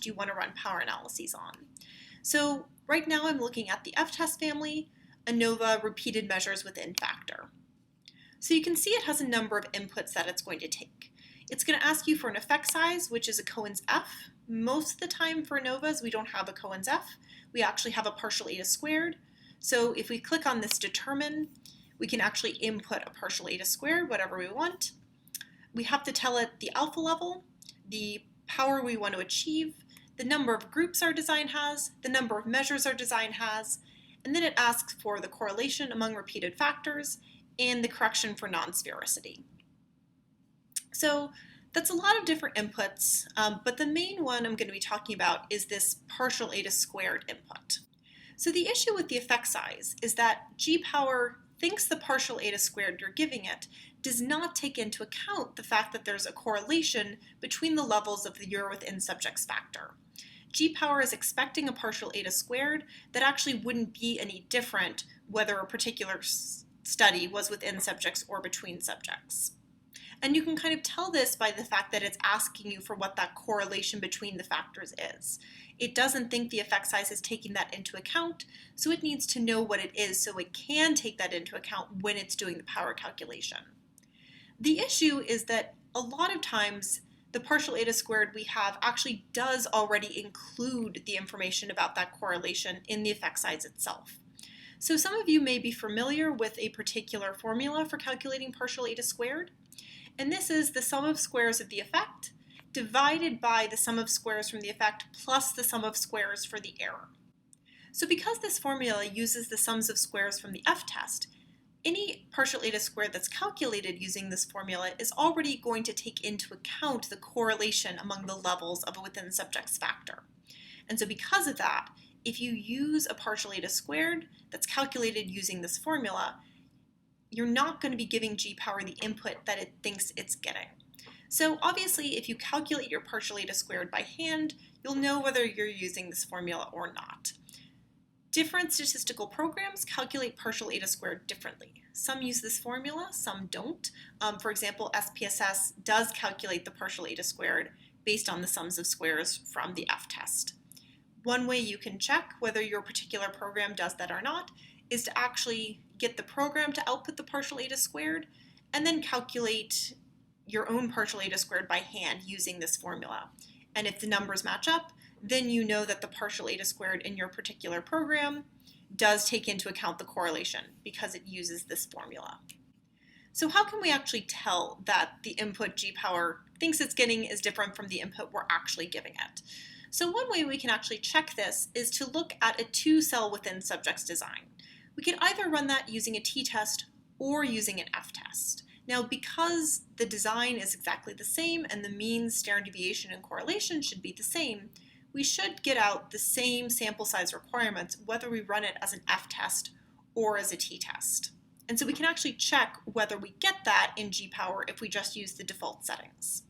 f-test you want to run power analyses on. So right now I'm looking at the f-test family, ANOVA repeated measures within factor. So you can see it has a number of inputs that it's going to take. It's going to ask you for an effect size, which is a Cohen's F. Most of the time for ANOVAs, we don't have a Cohen's F. We actually have a partial eta squared. So if we click on this determine, we can actually input a partial eta squared, whatever we want. We have to tell it the alpha level, the power we want to achieve, the number of groups our design has, the number of measures our design has, and then it asks for the correlation among repeated factors and the correction for non-sphericity. So that's a lot of different inputs, but the main one I'm going to be talking about is this partial eta squared input. So the issue with the effect size is that G-power thinks the partial eta squared you're giving it does not take into account the fact that there's a correlation between the levels of the your within subjects factor. G-power is expecting a partial eta squared that actually wouldn't be any different whether a particular study was within subjects or between subjects. And you can kind of tell this by the fact that it's asking you for what that correlation between the factors is. It doesn't think the effect size is taking that into account, so it needs to know what it is so it can take that into account when it's doing the power calculation. The issue is that a lot of times the partial eta squared we have actually does already include the information about that correlation in the effect size itself. So some of you may be familiar with a particular formula for calculating partial eta squared. And this is the sum of squares of the effect divided by the sum of squares from the effect plus the sum of squares for the error. So because this formula uses the sums of squares from the f-test, any partial eta squared that's calculated using this formula is already going to take into account the correlation among the levels of a within subjects factor. And so because of that, if you use a partial eta squared that's calculated using this formula, you're not going to be giving G-power the input that it thinks it's getting. So obviously, if you calculate your partial eta squared by hand, you'll know whether you're using this formula or not. Different statistical programs calculate partial eta squared differently. Some use this formula, some don't. For example, SPSS does calculate the partial eta squared based on the sums of squares from the f-test. One way you can check whether your particular program does that or not is to actually get the program to output the partial eta squared and then calculate your own partial eta squared by hand using this formula. And if the numbers match up, then you know that the partial eta squared in your particular program does take into account the correlation because it uses this formula. So how can we actually tell that the input G-power thinks it's getting is different from the input we're actually giving it? So one way we can actually check this is to look at a two-cell within subjects design. We can either run that using a t-test or using an f-test. Now, because the design is exactly the same and the mean, standard deviation, and correlation should be the same, we should get out the same sample size requirements whether we run it as an f-test or as a t-test. And so we can actually check whether we get that in G-power if we just use the default settings.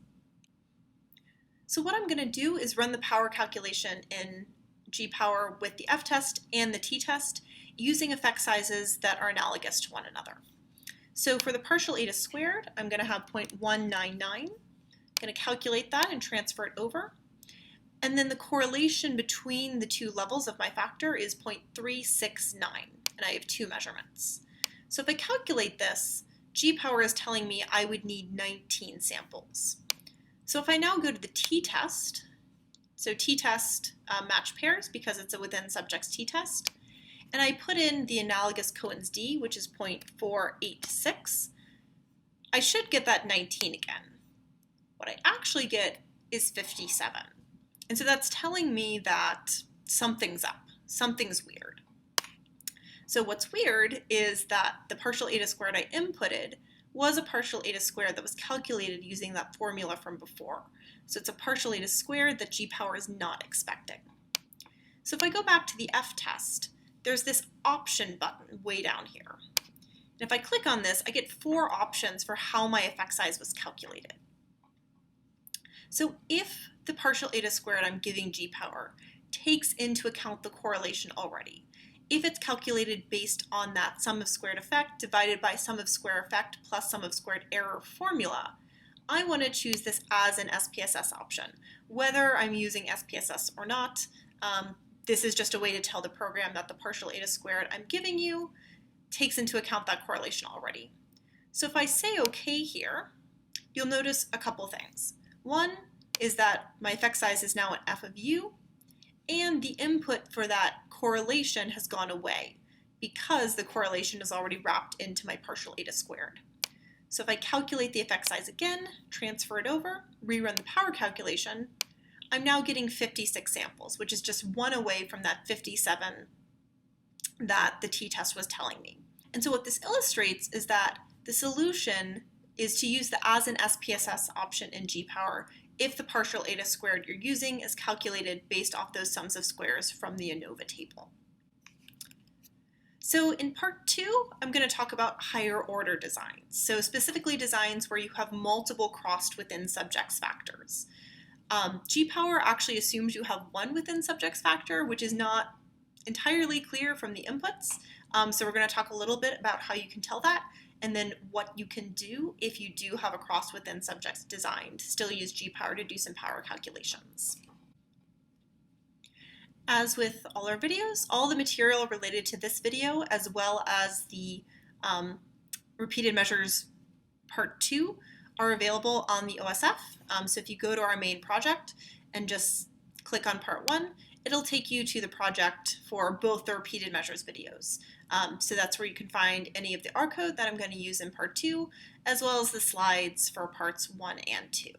So what I'm going to do is run the power calculation in G-power with the f-test and the t-test using effect sizes that are analogous to one another. So for the partial eta squared, I'm going to have 0.199. I'm going to calculate that and transfer it over. And then the correlation between the two levels of my factor is 0.369, and I have two measurements. So if I calculate this, G-power is telling me I would need 19 samples. So if I now go to the t-test, so t-test match pairs because it's a within subjects t-test, and I put in the analogous Cohen's d, which is 0.486, I should get that 19 again. What I actually get is 57. And so that's telling me that something's up, something's weird. So what's weird is that the partial eta squared I inputted was a partial eta squared that was calculated using that formula from before. So it's a partial eta squared that G-power is not expecting. So if I go back to the f-test, there's this option button way down here. And if I click on this, I get 4 options for how my effect size was calculated. So if the partial eta squared I'm giving G-power takes into account the correlation already, if it's calculated based on that sum of squared effect divided by sum of square effect plus sum of squared error formula, I want to choose this as an SPSS option. Whether I'm using SPSS or not, this is just a way to tell the program that the partial eta squared I'm giving you takes into account that correlation already. So if I say OK here, you'll notice a couple things. One is that my effect size is now an f of u, and the input for that correlation has gone away because the correlation is already wrapped into my partial eta squared. So if I calculate the effect size again, transfer it over, rerun the power calculation, I'm now getting 56 samples, which is just one away from that 57 that the t-test was telling me. And so what this illustrates is that the solution is to use the as an SPSS option in G-Power if the partial eta squared you're using is calculated based off those sums of squares from the ANOVA table. So in part 2, I'm going to talk about higher order designs. So specifically designs where you have multiple crossed within subjects factors. G-Power actually assumes you have one within subjects factor, which is not entirely clear from the inputs. So we're going to talk a little bit about how you can tell that, and then what you can do if you do have a cross within subjects design to still use G-Power to do some power calculations. As with all our videos, all the material related to this video, as well as the repeated measures part 2, are available on the OSF. So if you go to our main project and just click on part 1, it'll take you to the project for both the repeated measures videos. So that's where you can find any of the R code that I'm going to use in part 2, as well as the slides for parts 1 and 2.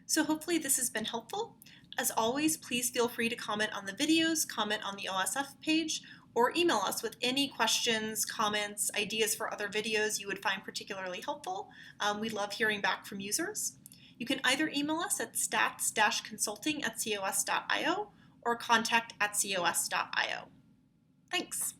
So hopefully this has been helpful. As always, please feel free to comment on the videos, comment on the OSF page, or email us with any questions, comments, ideas for other videos you would find particularly helpful. We love hearing back from users. You can either email us at stats-consulting@cos.io or contact@cos.io. Thanks.